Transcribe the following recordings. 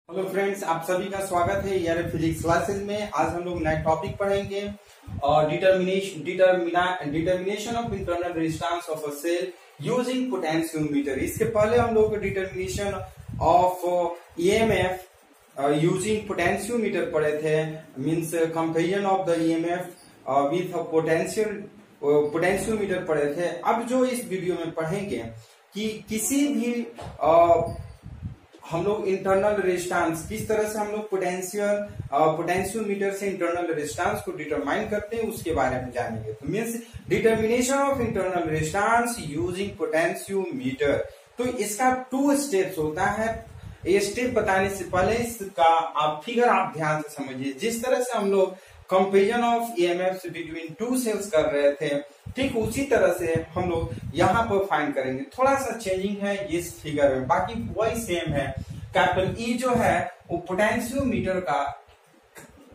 Hello friends, आप सभी का स्वागत है यार फिजिक्स क्लासेस में। आज हम लोग नए टॉपिक पढ़ेंगे और determination of internal resistance of a cell using potentiometer. इसके पहले हम लोग determination of EMF using potentiometer पढ़े थे, means comparison of the EMF with potentiometer पढ़े थे। अब जो इस वीडियो में पढ़ेंगे कि किसी भी हम लोग इंटरनल रेजिस्टेंस किस तरह से हम लोग पोटेंशियोमीटर से इंटरनल रेजिस्टेंस को डिटरमाइन करते हैं उसके बारे में जानेंगे। तो means determination of internal resistance using potentiometer. तो इसका 2 स्टेप्स होता है। ये स्टेप बताने से पहले इसका आप फिगर आप ध्यान से समझिए। जिस तरह से हम लोग comparison of EMF between 2 cells कर रहे थे, ठीक उसी तरह से हम लोग यहाँ पर फाइंड करेंगे। थोड़ा सा चेंजिंग है इस फिगर में, बाकी वही सेम है। कैपिटल ई जो है वो पोटेंशियोमीटर का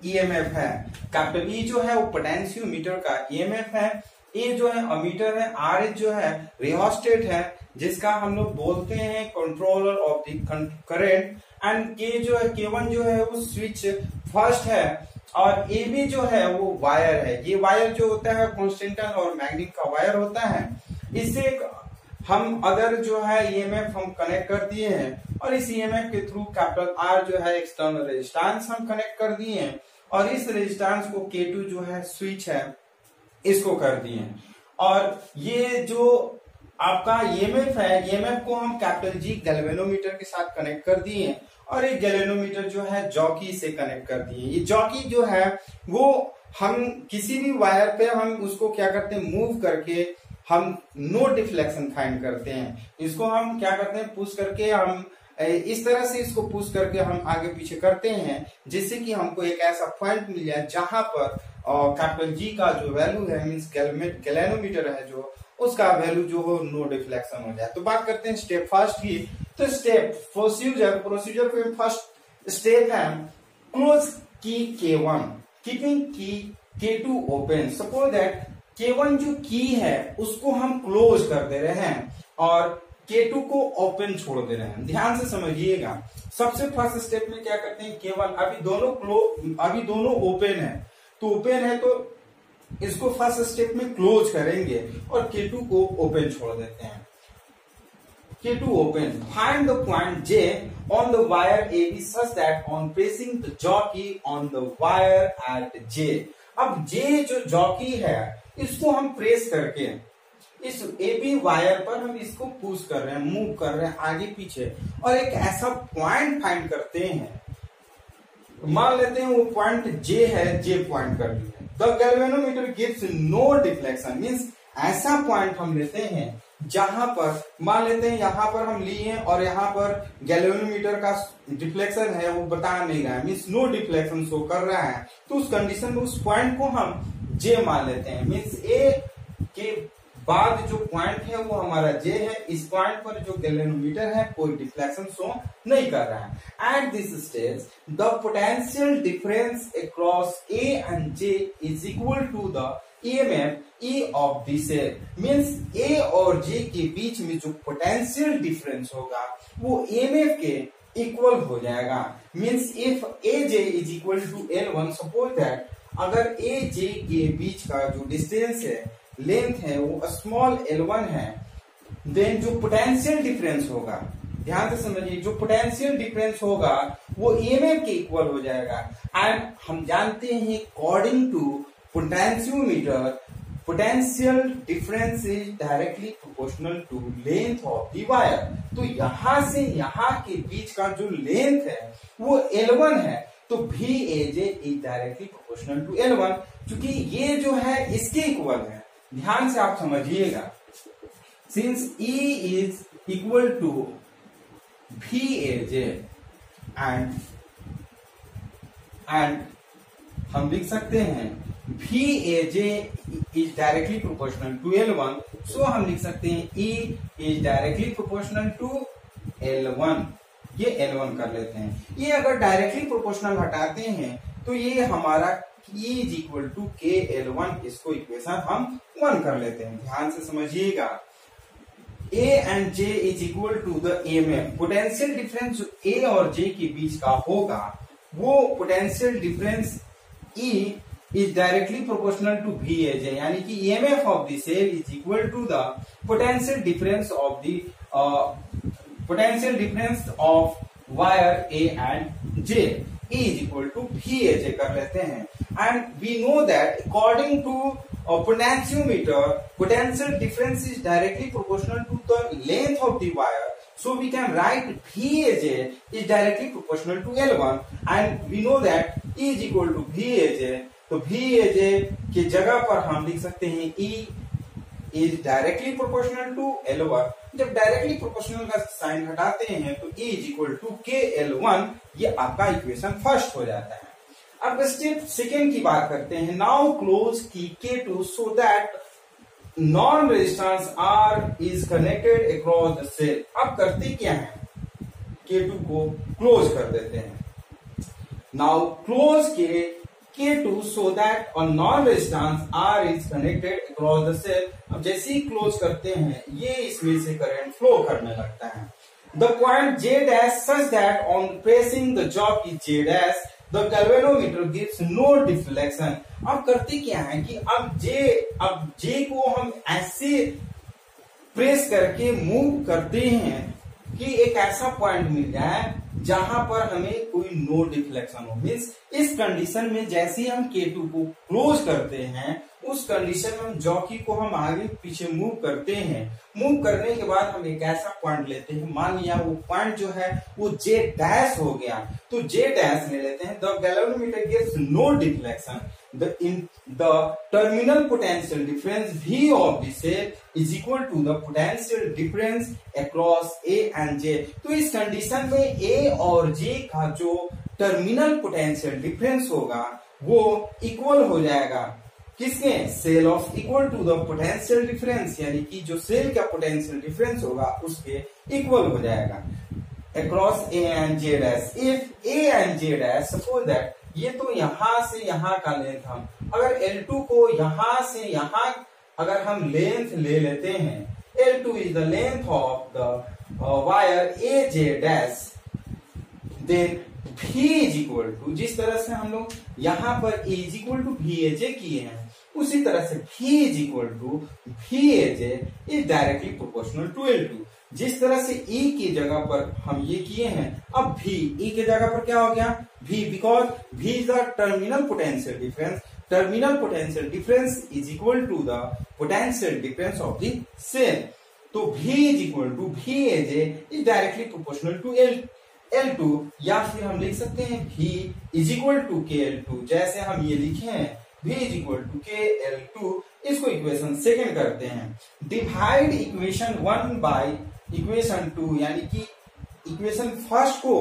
ईएमएफ है। कैपिटल ई जो है वो पोटेंशियोमीटर का ईएमएफ है। ए जो है अमीटर है, आर जो है रियोस्टेट है, जिसका हम लोग बोलते हैं controller of the current, and के जो है K1 जो है वो स्विच फर्स्ट है, और ए बी जो है वो वायर है। ये वायर जो होता है कॉन्स्टेंटल और मैग्नेटिक का वायर होता है। इससे हम अगर जो है ईएमएफ हम कनेक्ट कर दिए हैं, और इस ईएमएफ के थ्रू कैपिटल आर जो है एक्सटर्नल रेजिस्टेंस हम कनेक्ट कर दिए हैं, और इस रेजिस्टेंस को K2 जो है स्विच है इसको कर दिए हैं। और ये जो आपका ईएमएफ है, ईएमएफ को हम कैपिटल जी गैल्वेनोमीटर के साथ कनेक्ट कर दिए हैं, और एक गैल्वेनोमीटर जो है जॉकी से कनेक्ट कर दिए। ये जॉकी जो है वो हम किसी भी वायर पे हम उसको क्या करते हैं, मूव करके हम नो डिफ्लेक्शन फाइंड करते हैं। इसको हम क्या करते हैं, पुश करके हम इस तरह से इसको पुश करके हम आगे पीछे करते हैं, जिससे कि हमको एक ऐसा पॉइंट मिल जाए जहां पर कैपिटल जी का जो वैल्यू है, मींस गैल्वेनोमीटर है जो, उसका वैल्यू जो हो नो डिफ्लेक्शन हो जाए। तो बात करते हैं स्टेप फर्स्ट की। तो स्टेप प्रोसीजर पे फर्स्ट स्टेप है क्लोज की K1 कीपिंग की K2 open. Suppose that K1 जो की है उसको हम क्लोज कर दे रहे हैं और K2 को ओपन छोड़ दे रहे हैं। ध्यान से समझिएगा। सबसे फर्स्ट स्टेप में क्या करते हैं, K1 अभी दोनों ओपन है, तो ओपन है तो इसको फर्स्ट स्टेप में क्लोज करेंगे और K2 को ओपन छोड़ देते हैं। K2 open. Find the point J on the wire AB such that on pressing the jockey on the wire at J. अब J जो जॉकी है इसको हम प्रेस करके इस AB वायर पर हम इसको पुश कर रहे हैं, मूव कर रहे हैं आगे पीछे, और एक ऐसा पॉइंट फाइंड करते हैं। मान लेते हैं वो पॉइंट J है, J पॉइंट कर लिया। The galvanometer gives no deflection, means ऐसा पॉइंट हम लेते हैं जहां पर मान लेते हैं यहाँ पर हम लिए और यहाँ पर गैल्वेनोमीटर का डिफ्लेक्शन है वो बता नहीं रहा है, मींस नो डिफ्लेक्शन शो कर रहा है। तो उस कंडीशन में उस पॉइंट को हम J मान लेते हैं, मींस A के बाद जो पॉइंट है वो हमारा J है। इस पॉइंट पर जो गैल्वेनोमीटर है कोई डिफ्लेक्शन शो नहीं कर रहा है। At this stage the potential difference across A and J is equal to the EMF E of the cell, means A और J के बीच में जो पोटेंशियल डिफरेंस होगा वो EMF के इक्वल हो जाएगा। Means if AJ is equal to L1, suppose that अगर AJ के बीच का जो डिस्टेंस है, लेंथ है, वो स्मॉल L1 है, देन जो पोटेंशियल डिफरेंस होगा, ध्यान से समझिए, जो पोटेंशियल डिफरेंस होगा वो EMF के इक्वल हो जाएगा। एंड हम जानते हैं according to potentiometer potential difference is directly proportional to length of the wire. तो यहां से यहां के बीच का जो लेंथ है वो L1 है, तो VAJ is directly proportional to L1, क्योंकि ये जो है इसके इक्वल है। ध्यान से आप समझिएगा, since E is equal to VAJ and हम लिख सकते हैं VAJ is directly proportional to L1, so हम लिख सकते हैं E is directly proportional to L1। ये L1 कर लेते हैं। ये अगर डायरेक्टली प्रोपोर्शनल हटाते हैं तो ये हमारा E is equal to K L1, इसको इक्वेशन हम 1 कर लेते हैं। ध्यान से समझिएगा। A and J is equal to the EMF। Potential difference जो A और J के बीच का होगा वो potential difference E is directly proportional to VAJ, यानी कि EMF of the cell is equal to the potential difference of wire A and J। E is equal to VAJ कर लेते हैं। And we know that according to a potentiometer, potential difference is directly proportional to the length of the wire. So we can write VAJ is directly proportional to L1, and we know that E is equal to VAJ। तो VAJ की जगह पर हम लिख सकते हैं E is directly proportional to L1। जब directly proportional का साइन हटाते हैं तो E is equal to KL1, ये आपका इक्वेशन फर्स्ट हो जाता है। अब स्टेप सेकेंड की बात करते हैं। नाउ क्लोज की K2 so that non resistance R is connected across the cell। अब करते क्या है, K2 को क्लोज कर देते हैं। Now close K2 so that a non-resistance R is connected across the cell। अब जैसे ही क्लोज करते हैं ये इसमें से करंट फ्लो करने लगता है। The point J dash such that on pressing the jockey J dash the galvanometer gives no deflection। अब करते क्या है कि अब J को हम ऐसे प्रेस करके मूव करते हैं कि एक ऐसा पॉइंट मिल जाए जहां पर हमें कोई नो डिफ्लेक्शन हो। मीन्स इस कंडीशन में जैसे ही हम K2 को क्लोज करते हैं उस कंडीशन में हम जॉकी को हम आगे पीछे मूव करते हैं। मूव करने के बाद हम एक ऐसा पॉइंट लेते हैं, मान लिया वो पॉइंट जो है वो J डैश हो गया, तो J डैश में लेते हैं। The galvanometer gives no deflection. The terminal potential difference V of the cell is equal to the potential difference across A and J। तो इस कंडीशन में A और J का जो टर्मिनल पोटेंशियल डिफरेंस होगा वो इक्वल हो जाएगा किसके, cell of equal to the potential difference, यानी कि जो सेल का पोटेंशियल डिफरेंस होगा उसके इक्वल हो जाएगा across A and J dash। If A and J dash suppose that ये तो यहां से यहां का लेंथ, हम अगर L2 को यहां से यहां अगर हम लेंथ ले लेते हैं, L2 is the length of the wire AJ dash, then V is equal to, जिस तरह से हम लोग यहां पर A is equal to VAJ किए हैं उसी तरह से V is equal to VAJ is directly proportional to L2। जिस तरह से E की जगह पर हम ये किए हैं, अब V E की जगह पर क्या हो गया V, because V is the terminal potential difference। terminal potential difference is equal to the potential difference of the cell। तो V is equal to VAJ is directly proportional to L2, या फिर हम लिख सकते हैं V is equal to KL2। जैसे हम ये लिखे हैं V is equal to KL2, इसको इक्वेशन सेकेंड करते हैं। डिवाइड इक्वेशन 1 बाय इक्वेशन 2, यानी कि इक्वेशन फर्स्ट को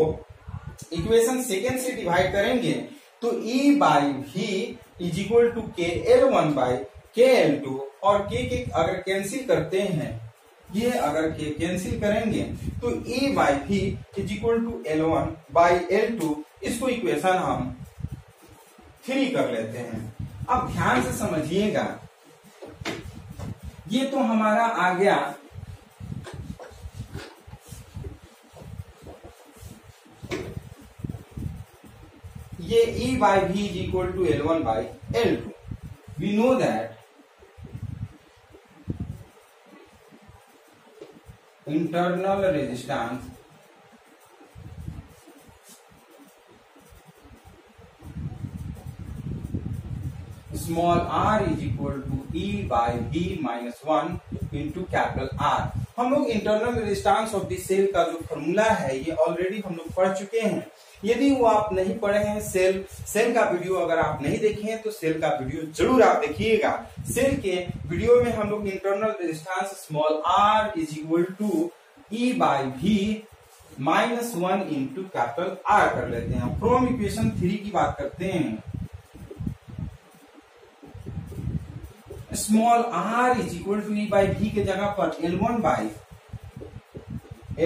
इक्वेशन सेकेंड से डिवाइड करेंगे तो E by V is equal to KL1 by KL2, और के अगर कैंसिल करते हैं, ये अगर के कैंसिल करेंगे तो E by V is equal to L1 by L2, इसको इक्वेशन हम 3 कर लेते हैं। अब ध्यान से समझिएगा, ये तो हमारा आ गया ये E by V is equal to L1 by L2। We know that internal resistance small r is equal to E by V minus 1 into capital R। हम लोग internal resistance of the cell का जो formula है ये already हम लोग पढ़ चुके हैं। यदि वो आप नहीं पढ़े हैं, सेल का वीडियो अगर आप नहीं देखे हैं तो सेल का वीडियो जरूर आप देखिएगा। सेल के वीडियो में हम लोग internal resistance small r is equal to E by V minus 1 into capital R कर लेते हैं। फ्रॉम इक्वेशन 3 की बात करते हैं, small r is equal to E by V के जगह पर L1 by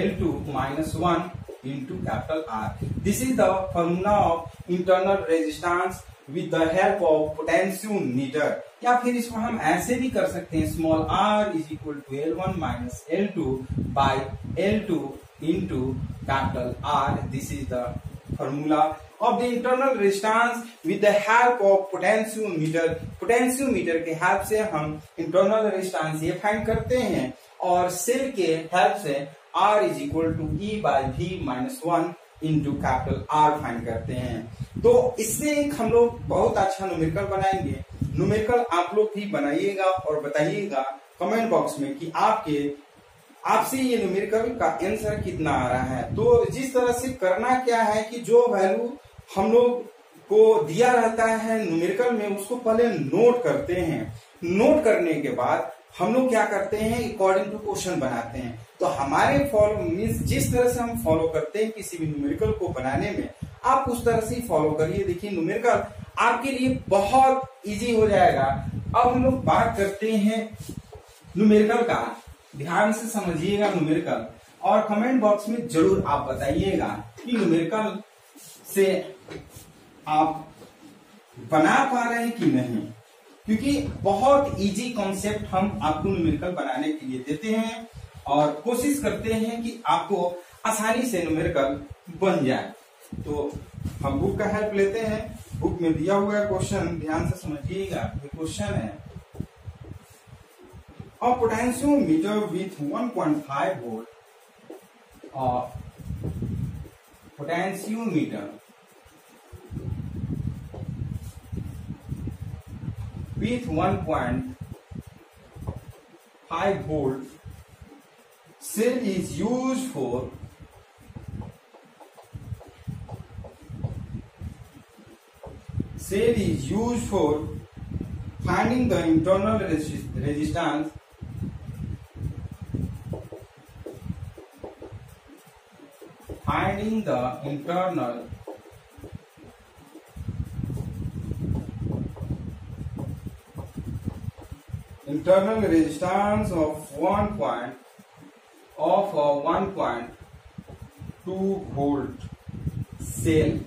L2 minus 1 into capital R। This is the formula of internal resistance with the help of potentiometer। या फिर इसको हम ऐसे भी कर सकते हैं, small r is equal to L1 minus L2 by L2 into capital R. This is the formula of the internal resistance with the help of potentiometer. Potentiometer के हेल्प से हम इंटरनल रेजिस्टेंस ये फाइंड करते हैं और cell के help से R is equal to E by V minus 1 into capital R find करते हैं. तो इससे एक हम लोग बहुत अच्छा न्यूमेरिकल बनाएंगे. न्यूमेरिकल आप लोग भी बनाइएगा और बताइएगा कमेंट बॉक्स में कि आपसे ये न्यूमेरिकल का आंसर कितना आ रहा है. तो जिस तरह से करना क्या है कि जो वैल्यू हम लोग को दिया रहता है न्यूमेरिकल में उसको पहले नोट करते हैं. नोट करने के बाद हम लोग क्या करते हैं, अकॉर्डिंग टू क्वेश्चन बनाते हैं. तो हमारे फॉलो मीन्स जिस तरह से हम फॉलो करते हैं किसी भी न्यूमेरिकल को बनाने में, आप उस तरह से ही फॉलो करिए. देखिए न्यूमेरिकल आपके लिए बहुत इजी हो जाएगा. अब हम लोग बात करते हैं न्यूमेरिकल का. ध्यान से समझिएगा न्यूमेरिकल और कमेंट बॉक्स में जरूर आप बताइएगा कि न्यूमेरिकल से आप बना पा रहे हैं कि नहीं, क्योंकि बहुत इजी कॉन्सेप्ट हम आपको न्यूमेरिकल बनाने के लिए देते हैं और कोशिश करते हैं कि आपको आसानी से न्यूमेरिकल बन जाए. तो हम बुक का हेल्प लेते हैं. बुक में दिया हुआ क्वेश्चन ध्यान से समझिएगा. ये क्वेश्चन है, a potentiometer with 1.5 volt potentiometer with 1.5 volt cell is used for finding the internal resistance internal resistance of 1.2 volt cell.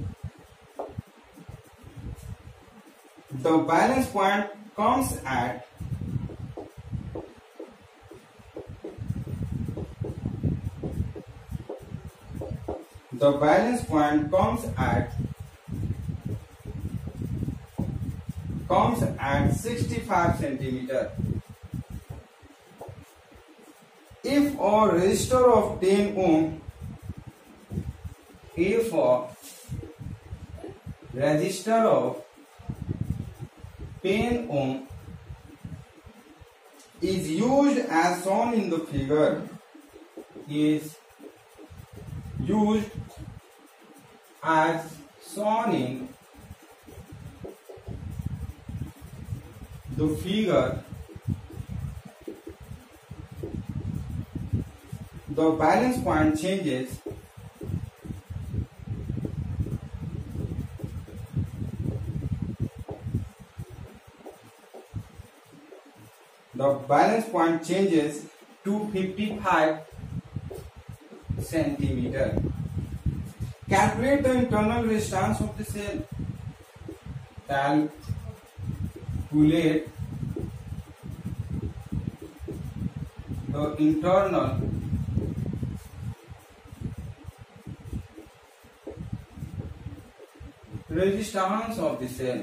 The balance point comes at The balance point comes at 65 centimeter. If a resistor of 10 ohm is used as shown in the figure, the balance point changes to 55 centimeter. Calculate the internal resistance of the cell. Calculate the internal resistance of the cell.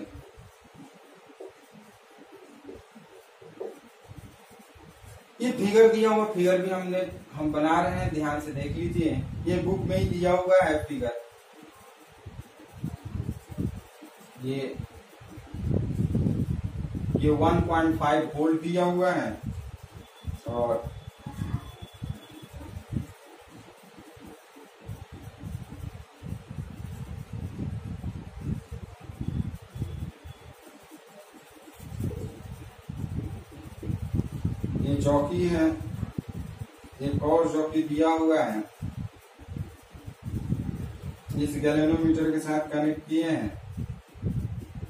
ये figure दिया हुआ figure भी हम बना रहे हैं. ध्यान से देख लीजिए. ये बुक में ही दिया हुआ है फिगर. ये 1.5 वोल्ट दिया हुआ है और ये चौकी है. एक और चौकी दिया हुआ है. इस गैल्वेनोमीटर के साथ कनेक्ट किए हैं.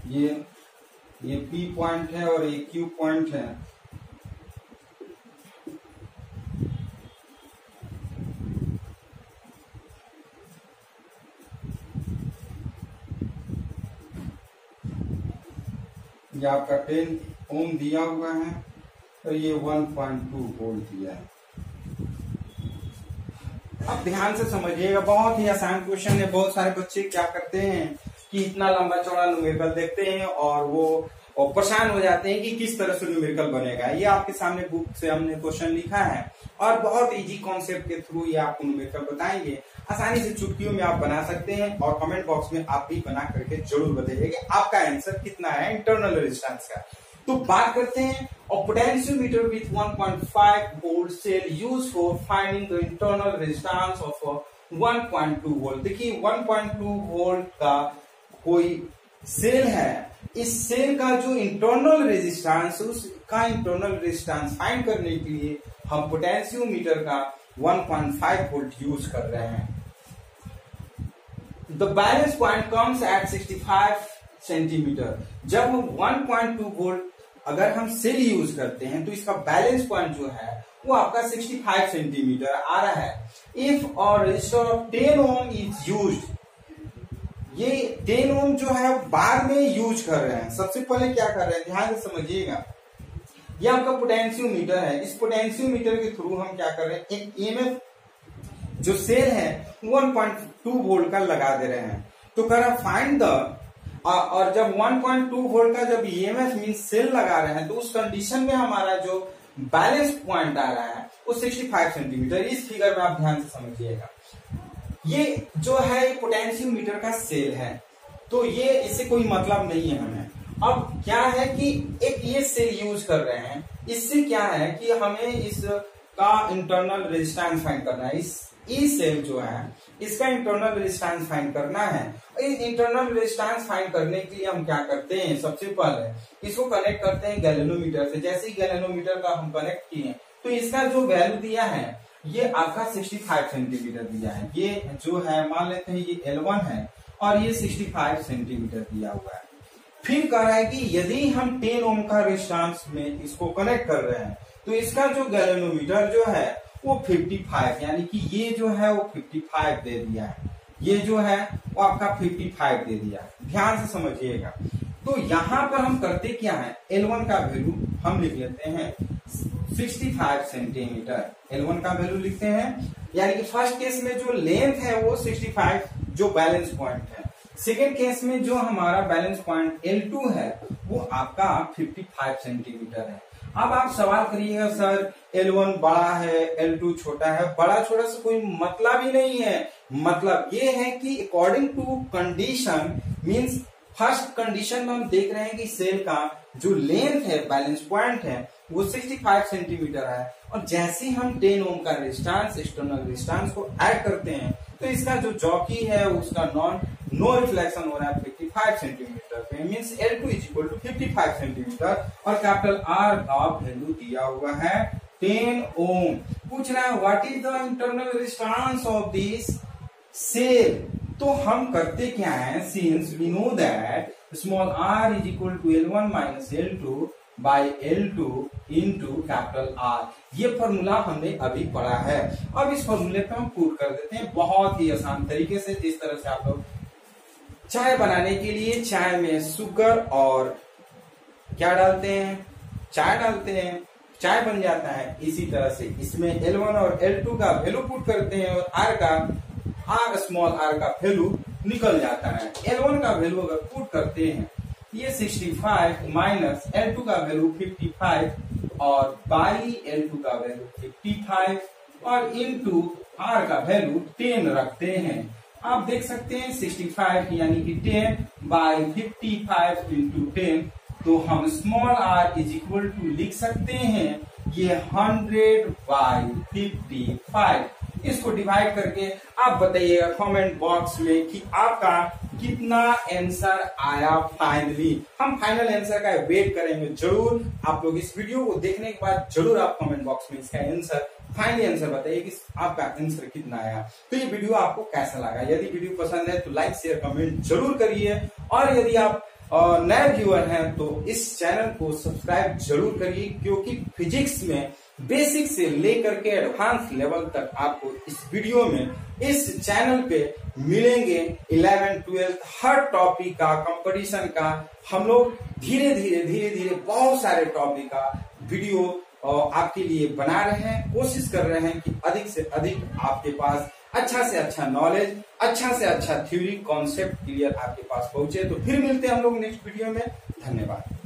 ये P पॉइंट है और ये Q पॉइंट है. ये आपका 10 ओम दिया हुआ है और ये 1.2 वोल्ट दिया है। अब ध्यान से समझिएगा, बहुत ही आसान क्वेश्चन है। बहुत सारे बच्चे क्या करते हैं कि इतना लंबा चौड़ा न्यूमेरिकल देखते हैं और वो परेशान हो जाते हैं कि किस तरह से न्यूमेरिकल बनेगा। ये आपके सामने बुक से हमने क्वेश्चन लिखा है और बहुत इजी कॉन्सेप्ट के थ्रू ये आपको न्यूमेरिकल बताएंगे। आसानी से चुटकियों में आप बना सकते हैं और कमेंट बॉक्स में आप भी बना करके जरूर बताइए कि आपका आंसर कितना है इंटरनल रेजिस्टेंस का। तो बात करते हैं और potentiometer with 1.5 volt cell use for finding the internal resistance of 1.2 volt. देखिए 1.2 वोल्ट का कोई सेल है, इस सेल का जो इंटरनल रेजिस्टेंस, उसका इंटरनल रेजिस्टेंस फाइंड करने के लिए हम पोटेंशियोमीटर का 1.5 वोल्ट यूज कर रहे हैं। The balance point comes at 65 centimetre. जब हम 1.2 वोल्ट अगर हम सेल यूज करते हैं तो इसका बैलेंस पॉइंट जो है वो आपका 65 सेंटीमीटर आ रहा है। इफ और resistor of 10 ohm is used, ये 10 ओम जो है बार में यूज कर रहे हैं। सबसे पहले क्या कर रहे हैं, ध्यान से समझिएगा, ये आपका पोटेंशियोमीटर है। इस पोटेंशियोमीटर के थ्रू हम क्या कर रहे हैं, एक ईएमएफ जो सेल है 1.2 वोल्ट का लगा दे रहे हैं। तो कर रहा फाइंड द, और जब 1.2 वोल्ट का जब ईएमएफ मीन सेल लगा रहे हैं तो उस कंडीशन में हमारा जो बैलेंस पॉइंट आ रहा है वो 65 सेंटीमीटर। इस फिगर में आप ध्यान से समझिएगा, ये जो है पोटेंशियोमीटर का सेल है, तो ये इससे कोई मतलब नहीं है हमें। अब क्या है कि एक ये सेल यूज कर रहे हैं, इससे क्या है कि हमें इसका इंटरनल रेजिस्टेंस फाइंड करना है। इस सेल जो है इसका इंटरनल रेजिस्टेंस फाइंड करना है। इस इंटरनल रेजिस्टेंस फाइंड करने के लिए हम क्या करते हैं, सबसे पहले इसको कनेक्ट करते हैं गैल्वेनोमीटर से। जैसे ही गैल्वेनोमीटर का हम कनेक्ट किए तो इसका जो वैल्यू दिया है ये आपका 65 सेंटीमीटर दिया है। ये जो है मान लेते हैं ये L1 है और ये 65 सेंटीमीटर दिया हुआ है। फिर कह रहा है कि यदि हम 10 ओम का रेजिस्टेंस में इसको कनेक्ट कर रहे हैं तो इसका जो गैल्वेनोमीटर जो है वो 55, यानी कि ये जो है वो 55 दे दिया है, ये जो है वो आपका 55 दे दिया है। ध्यान से समझिएगा। तो यहां पर हम करते क्या है, L1 का वैल्यू हम लिख लेते हैं 65 सेंटीमीटर। L1 का वैल्यू लिखते हैं, यानी कि फर्स्ट केस में जो लेंथ है वो 65 जो बैलेंस पॉइंट है। सेकेंड केस में जो हमारा बैलेंस पॉइंट L2 है वो आपका 55 सेंटीमीटर है। अब आप सवाल करिएगा सर L1 बड़ा है L2 छोटा है। बड़ा छोटा से कोई मतलब ही नहीं है। मतलब ये है कि according to condition, means first condition में हम देख रहे हैं कि सेल का जो लेंथ है, बैलेंस पॉइंट है वो 65 सेंटीमीटर है। और जैसे ही हम 10 ओम का रेजिस्टेंस, एक्सटर्नल रेजिस्टेंस को ऐड करते हैं तो इसका जो जॉकी है उसका नो रिफ्लेक्शन हो रहा है 55 सेंटीमीटर पे। Means L2 is equal to 55 centimetre और कैपिटल R का वैल्यू दिया हुआ है 10 ओम। पूछ रहा है what is the internal resistance of this cell. तो हम करते क्या है, since we know that small r is equal to L1 minus L2 by L2 into capital R। ये फॉर्मूला हमने अभी पढ़ा है। अब इस फॉर्मूले पे हम पुट कर देते हैं बहुत ही आसान तरीके से, जिस तरह से आप लोग चाय बनाने के लिए चाय में शुगर और क्या डालते हैं, चाय डालते हैं, चाय बन जाता है। इसी तरह से इसमें L1 और L2 का वैल्यू पुट करते हैं और R स्मॉल r का वैल्यू निकल जाता है। L1 का वैल्यू अगर पुट करते हैं ये 65 माइनस L2 का वैल्यू 55 और बाई L2 का वैल्यू 55 और इनटू R का वैल्यू 10 रखते हैं। आप देख सकते हैं 65 यानी कि 10 बाई 55 इंटू 10, तो हम small r is equal to लिख सकते हैं ये 100 बाई 55। इसको डिवाइड करके आप बताइएगा कमेंट बॉक्स में कि आपका कितना आंसर आया फाइनली। हम फाइनल आंसर का वेट करेंगे जरूर। आप लोग इस वीडियो को देखने के बाद जरूर आप कमेंट बॉक्स में इसका आंसर, फाइनली आंसर बताइए कि आपका आंसर कितना आया। तो ये वीडियो आपको कैसा लगा, यदि वीडियो पसंद है तो लाइक शेयर कमेंट जरूर करिए। और यदि आप नए व्यूअर हैं तो इस चैनल को सब्सक्राइब जरूर करिए, क्योंकि फिजिक्स में बेसिक से लेकर के एडवांस लेवल तक आपको इस वीडियो में इस चैनल पे मिलेंगे। 11th 12th हर टॉपिक का कंपटीशन का हम लोग धीरे धीरे बहुत सारे टॉपिक का वीडियो आपके लिए बना रहे हैं। कोशिश कर रहे हैं कि अधिक से अधिक आपके पास अच्छा से अच्छा नॉलेज, अच्छा से अच्छा थ्योरी, कॉन्सेप्ट क्लियर आपके पास पहुंचे। तो फिर मिलते हैं हम लोग नेक्स्ट वीडियो में। धन्यवाद।